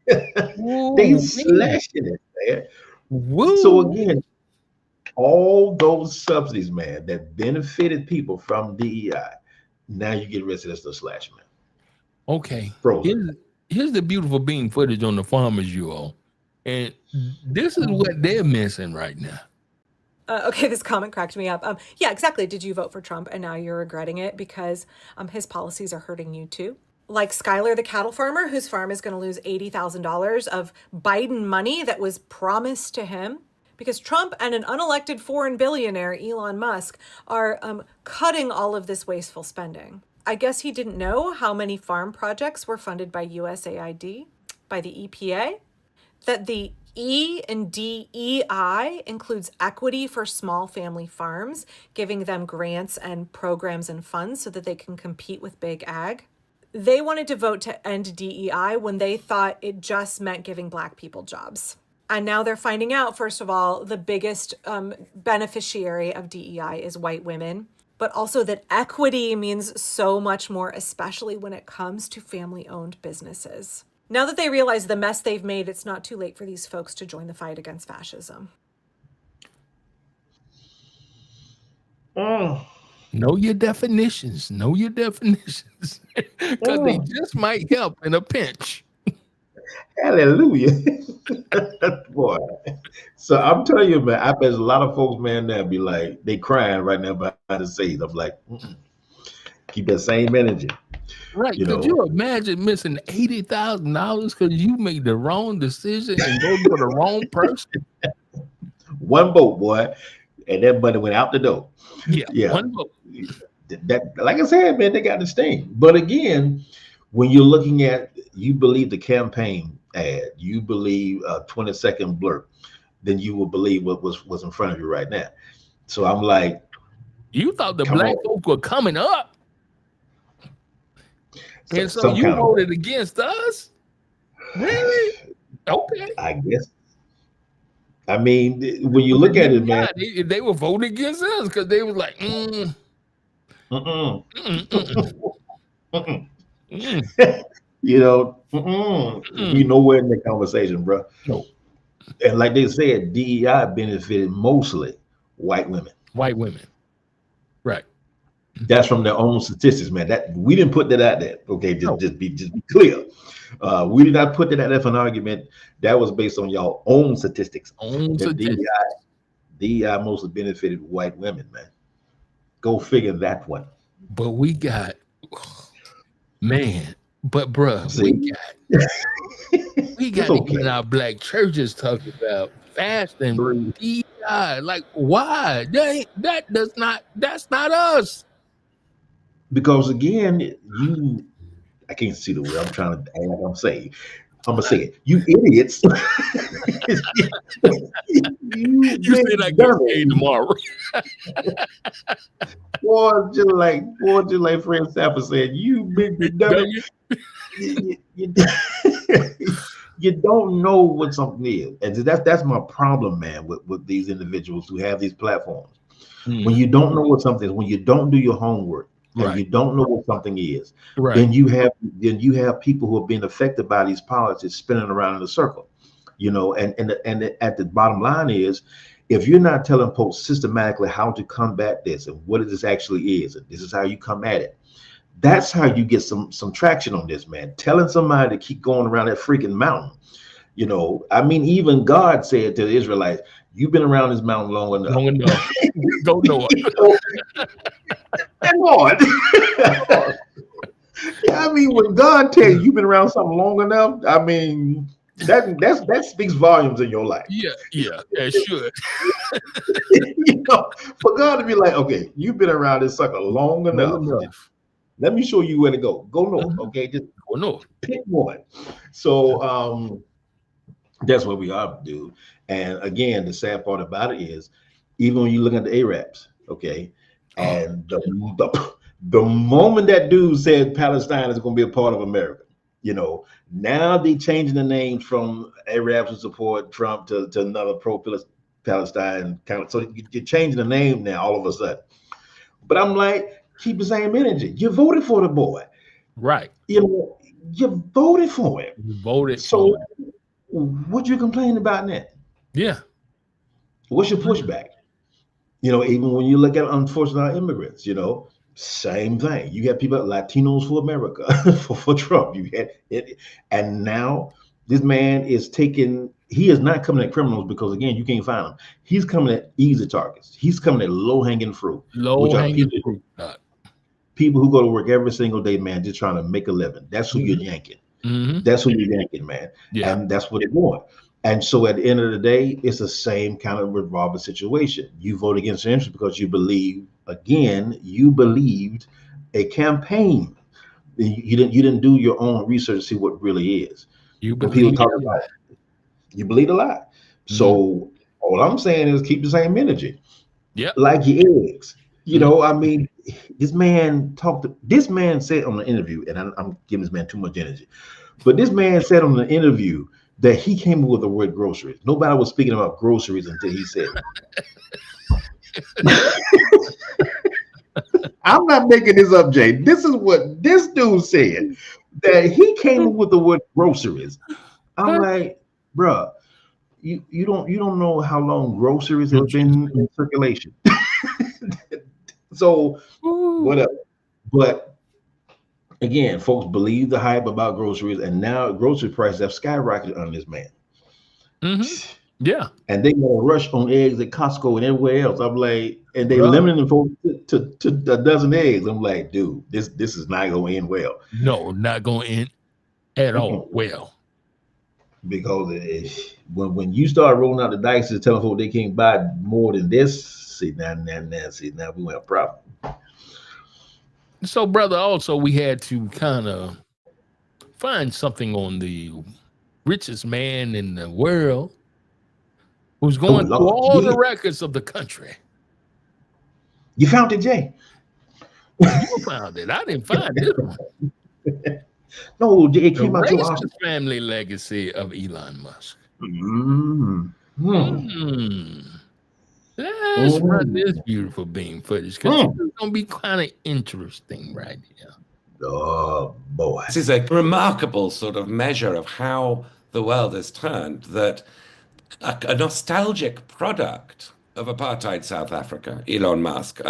They slashing it, man. Woo. So again, all those subsidies, man, that benefited people from DEI, now you get rid of this slash, man. Okay. Here's the beautiful beam footage on the farmers you own. And this is what they're missing right now. Okay, this comment cracked me up. Yeah, exactly. Did you vote for Trump and now you're regretting it because his policies are hurting you too? Like Skylar, the cattle farmer, whose farm is going to lose $80,000 of Biden money that was promised to him because Trump and an unelected foreign billionaire, Elon Musk, are cutting all of this wasteful spending. I guess he didn't know how many farm projects were funded by USAID, by the EPA, that the E in DEI includes equity for small family farms, giving them grants and programs and funds so that they can compete with big ag. They wanted to vote to end DEI when they thought it just meant giving Black people jobs. And now they're finding out, first of all, the biggest beneficiary of DEI is white women, but also that equity means so much more, especially when it comes to family-owned businesses. Now that they realize the mess they've made, it's not too late for these folks to join the fight against fascism. Know your definitions. Know your definitions. Because they just might help in a pinch. Hallelujah. Boy. So I'm telling you, man, I bet a lot of folks, man, now be like, they crying right now behind the scenes. I'm like, keep that same energy. Right. Could you imagine missing $80,000 because you made the wrong decision and go to the wrong person? One vote, boy. And that money went out the door. Yeah. One vote. That, like I said, man, they got the sting. But again, when you're looking at, you believe the campaign ad, you believe a 20-second blurb, then you will believe what was in front of you right now. So I'm like, You thought the black folks were coming up. And so you voted against us? Really? Okay. I guess. I mean, when you look at it, man, they were voting against us because they was like, you know, we nowhere in that conversation, bro. No. And like they said, DEI benefited mostly white women. White women, right? That's from their own statistics, man. That we didn't put that out there. Okay, just be clear. We did not put that out there for an argument. That was based on y'all own statistics. DEI mostly benefited white women, man. Go figure that one. But we got, man. But bruh, we got to get our black churches talking about fasting for DEI. Like, why? That's not us. Because again, I can't see the word I'm trying to add. I'm gonna say it. You idiots. you said I get paid tomorrow. Boy, just like Fred Stafford said, you big dummy. You don't know what something is. And that's my problem, man, with these individuals who have these platforms. When you don't know what something is, when you don't do your homework, and you don't know what something is, then you have people who are being affected by these policies spinning around in a circle, you know. And at the bottom line is, if you're not telling folks systematically how to combat this and what this actually is, and this is how you come at it, that's how you get some traction on this, man. Telling somebody to keep going around that freaking mountain, you know. I mean, even God said to the Israelites, "You've been around this mountain long enough. Go north." Come on. I mean, when God tells you you've been around something long enough, I mean, that speaks volumes in your life. Yeah, it should. You know, for God to be like, okay, you've been around this sucker long enough. Let me show you where to go. Go north, okay? Just go north. Pick one. So that's where we are, dude. And again, the sad part about it is, even when you look at the Arabs, okay, and the moment that dude said Palestine is going to be a part of America, you know, now they changing the name from Arabs who support Trump to another pro-Palestine kind of. So you're changing the name now all of a sudden. But I'm like, keep the same energy. You voted for the boy, right? You know, you voted for him. You voted for him. What you complaining about now? Yeah. What's your pushback? You know, even when you look at unfortunate immigrants, you know, same thing. You have people, Latinos for America, for Trump. You had it, and now this man is he is not coming at criminals because, again, you can't find him. He's coming at easy targets. He's coming at low-hanging fruit. People who go to work every single day, man, just trying to make a living. That's who you're yanking. That's who you're yanking, man. Yeah. And that's what they're doing. And so at the end of the day, it's the same kind of revolving situation. You vote against the interest because you believed a campaign. You didn't do your own research to see what really is. You believe a lie. So all I'm saying is keep the same energy. Yeah. Like your eggs. You know, I mean, this man said on the interview, and I'm giving this man too much energy, but this man said on the interview that he came up with the word groceries. Nobody was speaking about groceries until he said it. I'm not making this up, Jay. This is what this dude said, that he came up with the word groceries. I'm like, bruh, you don't know how long groceries have been in circulation. So whatever. But again, folks believe the hype about groceries, and now grocery prices have skyrocketed on this man. Yeah. And they gonna rush on eggs at Costco and everywhere else. I'm like, and they limiting folks to a dozen eggs. I'm like, dude, this is not gonna end well. No, not gonna end at all well. Because when you start rolling out the dice and telling folks they can't buy more than this, see now we have a problem. So, brother, also we had to kind of find something on the richest man in the world who's going through all the records of the country. You found it, Jay? You found it. I didn't find it. No, it The came out your racist family legacy of Elon Musk. Let's run this beautiful beam footage because it's going to be kind of interesting right here. Oh, boy. This is a remarkable sort of measure of how the world has turned, that a nostalgic product of apartheid South Africa, Elon Musk,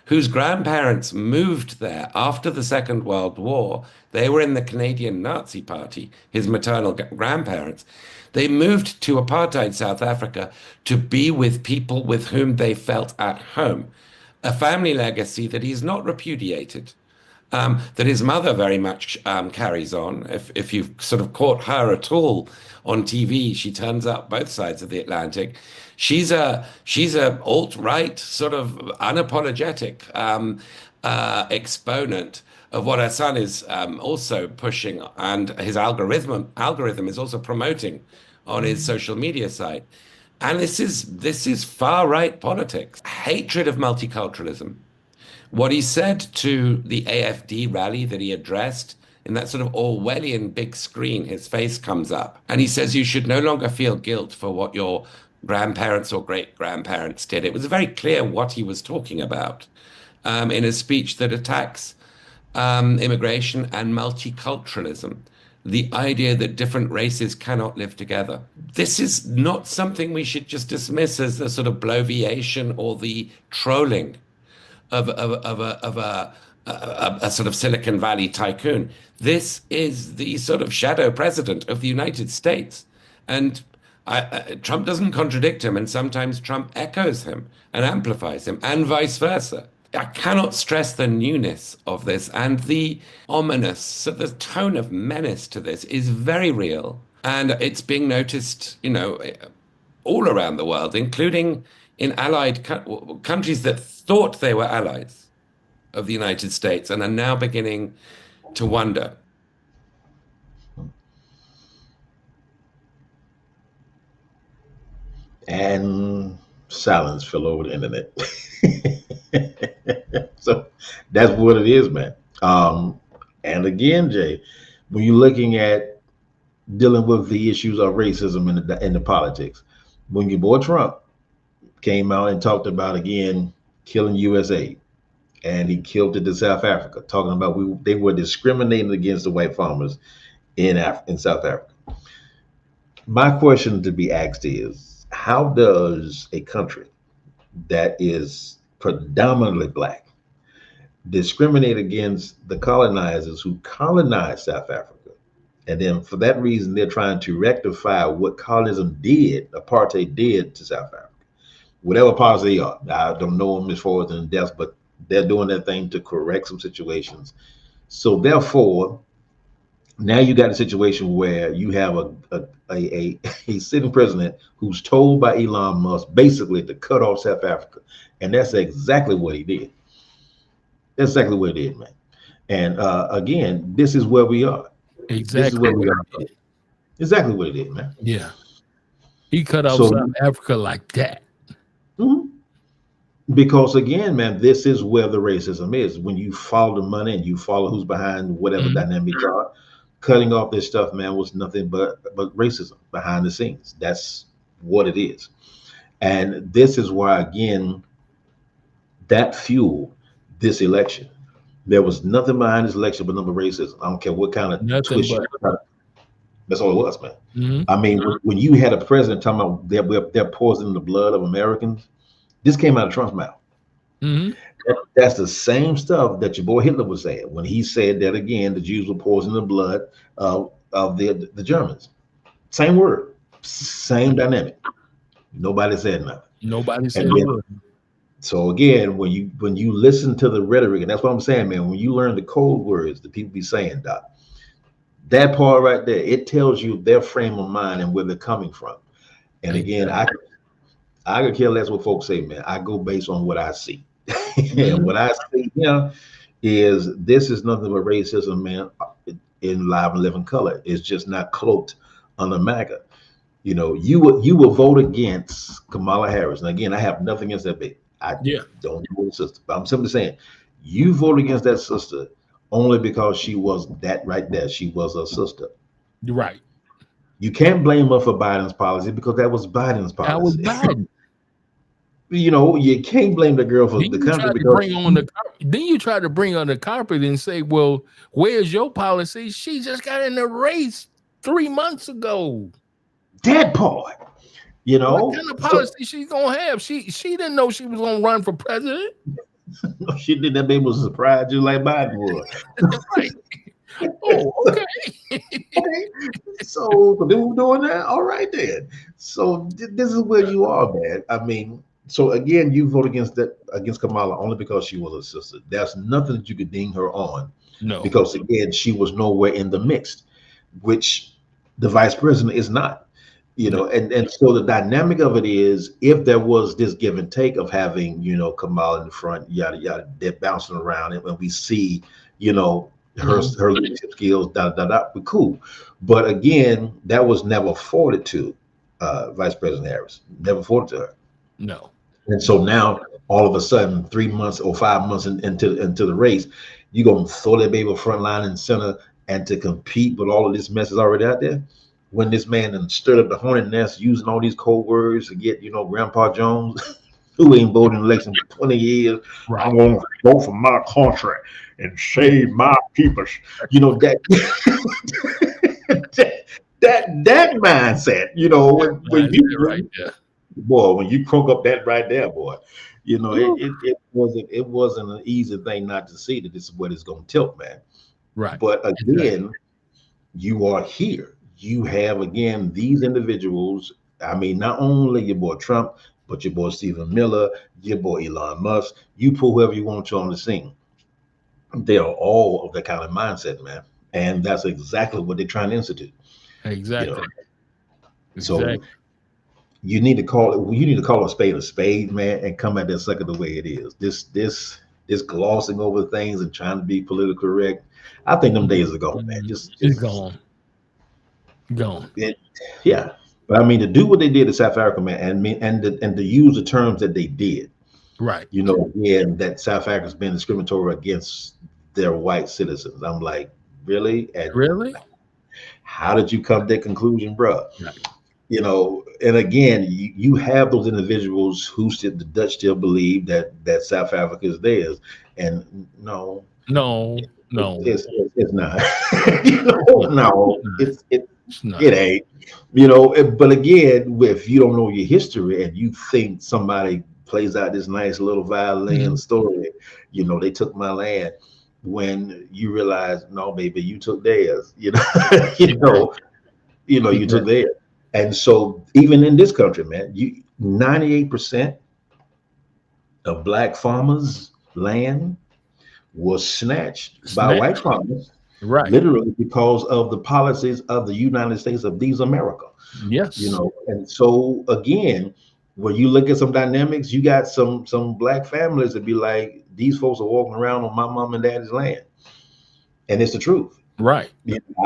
whose grandparents moved there after the Second World War. They were in the Canadian Nazi Party, his maternal grandparents. They moved to apartheid South Africa to be with people with whom they felt at home, a family legacy that he's not repudiated. That his mother very much carries on. If you've sort of caught her at all on TV, she turns up both sides of the Atlantic. She's a alt-right sort of unapologetic exponent of what her son is also pushing, and his algorithm is also promoting on his social media site. And this is far-right politics, hatred of multiculturalism. What he said to the AFD rally that he addressed in that sort of Orwellian big screen, his face comes up, and he says you should no longer feel guilt for what your grandparents or great-grandparents did. It was very clear what he was talking about in a speech that attacks immigration and multiculturalism, the idea that different races cannot live together. This is not something we should just dismiss as the sort of bloviation or the trolling of a sort of Silicon Valley tycoon. This is the sort of shadow president of the United States. And Trump doesn't contradict him, and sometimes Trump echoes him and amplifies him, and vice versa. I cannot stress the newness of this, and the ominous, so the tone of menace to this is very real. And it's being noticed, all around the world, including in allied countries that thought they were allies of the United States and are now beginning to wonder. And silence fell over the internet. So that's what it is, man. And again, Jay, when you're looking at dealing with the issues of racism in the politics, when your boy Trump came out and talked about, again, killing USA, and he killed it in South Africa, talking about they were discriminating against the white farmers in South Africa. My question to be asked is, how does a country that is predominantly black discriminate against the colonizers who colonized South Africa? And then for that reason, they're trying to rectify what colonialism did, apartheid did to South Africa. Whatever parts they are. I don't know them as far as in depth, but they're doing their thing to correct some situations. So therefore, now you got a situation where you have a sitting president who's told by Elon Musk basically to cut off South Africa. And that's exactly what he did. That's exactly what he did, man. And again, this is where we are. Exactly. This is where we are. Exactly what he did, man. Yeah. He cut off South Africa like that. Because again, man, this is where the racism is. When you follow the money and you follow who's behind whatever dynamics are, cutting off this stuff, man, was nothing but racism behind the scenes. That's what it is. And this is why, again, that fueled this election. There was nothing behind this election but number racism. I don't care what kind of twist. That's all it was, man. I mean, when you had a president talking about they're poisoning the blood of Americans, this came out of Trump's mouth. That's the same stuff that your boy Hitler was saying when he said that, again, the Jews were poisoning the blood of the Germans. Same word, same dynamic. Nobody said nothing. Nobody said nothing. So again, when you listen to the rhetoric, and that's what I'm saying, man, when you learn the code words that people be saying, Doc, that part right there, it tells you their frame of mind and where they're coming from. And again, I could care less what folks say, man. I go based on what I see. And what I see here is this is nothing but racism, man, in live and living color. It's just not cloaked under MAGA. You will vote against Kamala Harris. And again, I have nothing against that bitch. I don't know the sister, but I'm simply saying, you voted against that sister only because she was that right there. She was a sister. Right. You can't blame her for Biden's policy because that was Biden's policy. That was Biden. You know, you can't blame the girl for the country because then you try to bring on the carpet and say, well, where's your policy? She just got in the race 3 months ago. That part. You know, what kind of policy she's gonna have? She didn't know she was gonna run for president. No, she did. That baby was a surprise, just like Biden was. Right. Oh, okay. Okay. So they were doing that. All right, then. So this is where you are, man. I mean, so again, you vote against Kamala only because she was a sister. There's nothing that you could ding her on. No, because again, she was nowhere in the mix, which the vice president is not. You know, and so the dynamic of it is, if there was this give and take of having, you know, Kamala in the front, yada yada, they're bouncing around, and when we see, you know, her leadership skills, we're cool. But again, that was never afforded to Vice President Harris, never afforded to her. No. And so now, all of a sudden, 3 months or 5 months into the race, you're gonna throw that baby front line and center, and to compete with all of this mess is already out there. When this man and stirred up the hornet nest using all these code words to get, you know, Grandpa Jones, who ain't voted in election for 20 years, right. I'm gonna vote for my country and save my people. You know, that that mindset, you know, when you croak up that right there, boy, you know, it wasn't an easy thing not to see that this is what it's gonna tilt, man. Right. But again, you are here. You have, again, these individuals. I mean, not only your boy Trump, but your boy Stephen Miller, your boy Elon Musk. You pull whoever you want to on the scene. They are all of that kind of mindset, man. And that's exactly what they're trying to institute. Exactly. You know? So you need to call a spade, man, and come at that sucker the way it is. This glossing over things and trying to be politically correct. I think them days are gone, man. It's gone. Yeah, but I mean, to do what they did in South Africa, man, and to use the terms that they did, right? You know, again, that South Africa's been discriminatory against their white citizens. I'm like, really? And really? How did you come to that conclusion, bro? Right. You know, and again, you have those individuals who the Dutch still believe that South Africa is theirs, and no, it's not. You know, no, it ain't. You know, but again, if you don't know your history and you think somebody plays out this nice little violin story, you know, they took my land, when you realize, no, baby, you took theirs. You know, you took theirs. And so even in this country, man, 98% of black farmers' land was snatched by white farmers, right? Literally because of the policies of the United States of these America. Yes. You know, and so again, when you look at some dynamics, you got some black families that be like, these folks are walking around on my mom and daddy's land. And it's the truth. Right.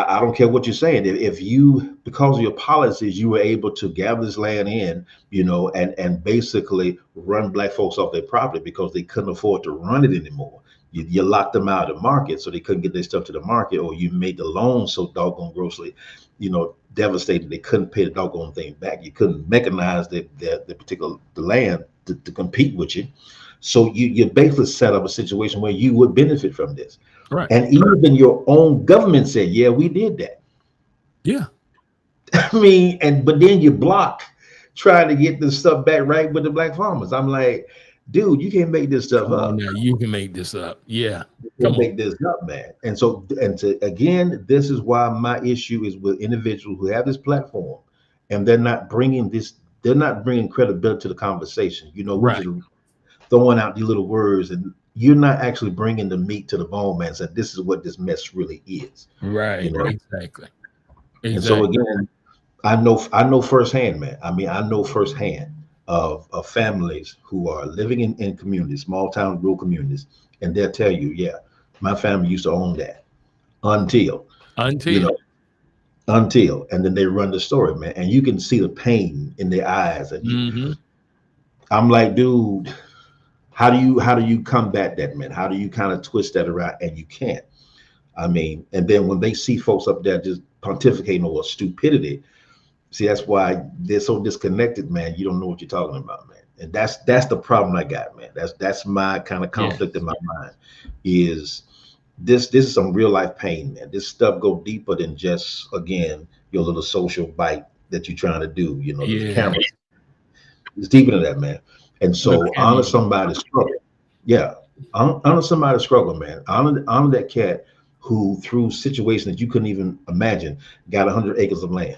I don't care what you're saying. If you, because of your policies, you were able to gather this land in, you know, and basically run black folks off their property because they couldn't afford to run it anymore. You locked them out of the market so they couldn't get their stuff to the market, or you made the loan so doggone grossly, you know, devastated they couldn't pay the doggone thing back. You couldn't mechanize the particular land to compete with you. So you basically set up a situation where you would benefit from this. Right. And even your own government said, yeah, we did that. Yeah. I mean, but then you block trying to get this stuff back right with the black farmers. I'm like, dude, you can't make this stuff up. Now you can make this up. Yeah. You can make this up, man. And so, again, this is why my issue is with individuals who have this platform and they're not bringing credibility to the conversation. You know, we're just throwing out these little words, and you're not actually bringing the meat to the bone, man. So this is what this mess really is. Right. You know? Exactly. And so again, I know firsthand, man. I mean, I know firsthand of families who are living in communities, small town, rural communities, and they'll tell you, yeah, my family used to own that until, you know, and then they run the story, man, and you can see the pain in their eyes. And I'm like, dude, How do you combat that, man? How do you kind of twist that around? And you can't. I mean, and then when they see folks up there just pontificating over stupidity, see, that's why they're so disconnected, man. You don't know what you're talking about, man. And that's the problem I got, man. That's my kind of conflict in my mind. Is this is some real life pain, man. This stuff go deeper than just, again, your little social bite that you're trying to do. You know, the camera. It's deeper than that, man. And so honor somebody's struggle. Yeah, honor somebody's struggle, man. Honor that cat who, through situations that you couldn't even imagine, got 100 acres of land.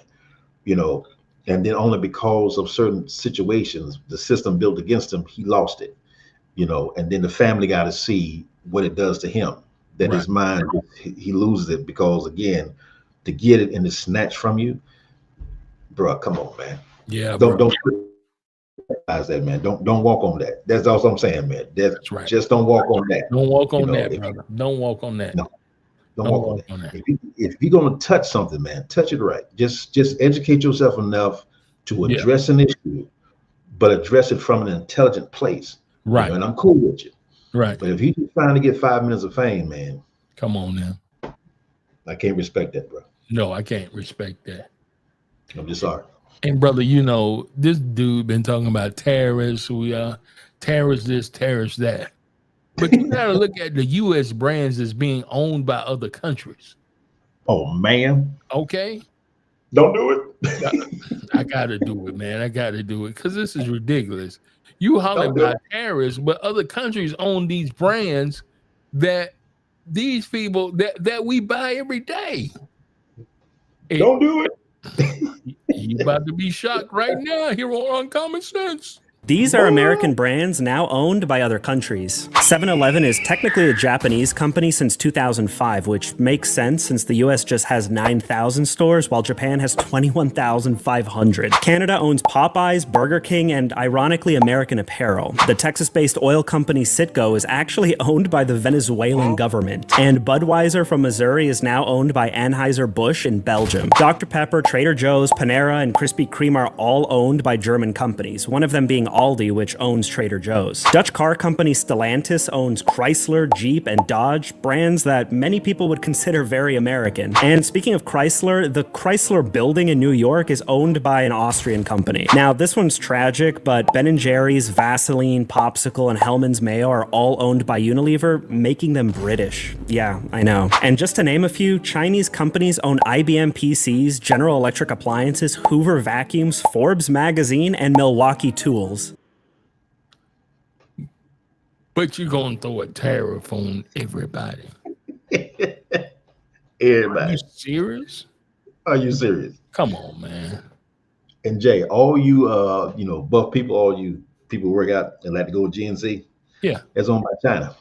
You know, and then only because of certain situations, the system built against him, he lost it. You know, and then the family got to see what it does to him. That his mind, he loses it because, again, to get it and to snatch from you, bro. Come on, man. Yeah, don't that, man. Don't walk on that. That's all I'm saying, man. That's right. Just don't walk on that. Don't walk on that, brother. Don't walk on that. No, don't walk on that. If you're gonna touch something, man, touch it right. Just educate yourself enough to address an issue, but address it from an intelligent place. Right. You know, and I'm cool with you. Right. But if you're just trying to get 5 minutes of fame, man, come on now. I can't respect that, bro. No, I can't respect that. I'm just sorry. And brother, you know, this dude been talking about terrorists. We are terrorists this, terrorists that. But you gotta look at the U.S. brands as being owned by other countries. Oh man. Okay. Don't do it. I gotta do it, man. I gotta do it because this is ridiculous. You holler about terrorists, but other countries own these brands that these people that we buy every day. Don't do it. You about to be shocked right now here on Uncommon Sense. These are American brands now owned by other countries. 7-Eleven is technically a Japanese company since 2005, which makes sense since the US just has 9,000 stores, while Japan has 21,500. Canada owns Popeyes, Burger King, and ironically American Apparel. The Texas-based oil company Citgo is actually owned by the Venezuelan government. And Budweiser from Missouri is now owned by Anheuser-Busch in Belgium. Dr. Pepper, Trader Joe's, Panera, and Krispy Kreme are all owned by German companies, one of them being Aldi, which owns Trader Joe's. Dutch car company Stellantis owns Chrysler, Jeep, and Dodge, brands that many people would consider very American. And speaking of Chrysler, the Chrysler building in New York is owned by an Austrian company. Now, this one's tragic, but Ben & Jerry's, Vaseline, Popsicle, and Hellmann's Mayo are all owned by Unilever, making them British. Yeah, I know. And just to name a few, Chinese companies own IBM PCs, General Electric appliances, Hoover vacuums, Forbes magazine, and Milwaukee tools. But you're gonna throw a tariff on everybody. Everybody. Are you serious? Are you serious? Come on, man. And Jay, all you buff people, all you people who work out and like to go with GNC, yeah, it's owned by China.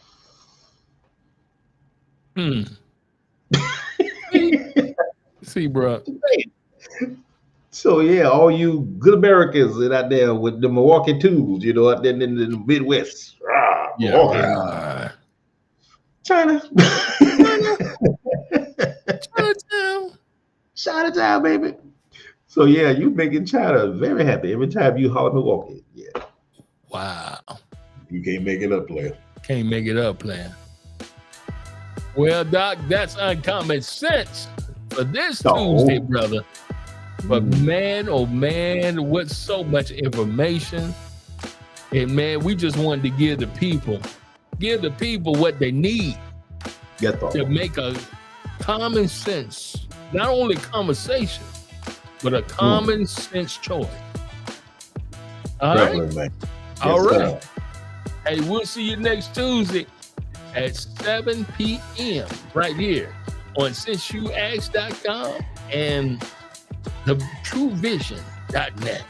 See, bro. So yeah, all you good Americans that out there with the Milwaukee tools, you know, out there in the Midwest. Yeah. China. Chinatown, baby. So yeah, you making China very happy every time you holler Milwaukee. Yeah. Wow. You can't make it up, player. Can't make it up, player. Well, Doc, that's Uncommon Sense for this Tuesday, brother. But man, oh man, what's so much information. And man, we just wanted to give the people what they need to make a common sense, not only conversation, but a common sense choice. All right. All right. Hey, we'll see you next Tuesday at 7 p.m. right here on SinceYouAsked.com and thetruevision.net.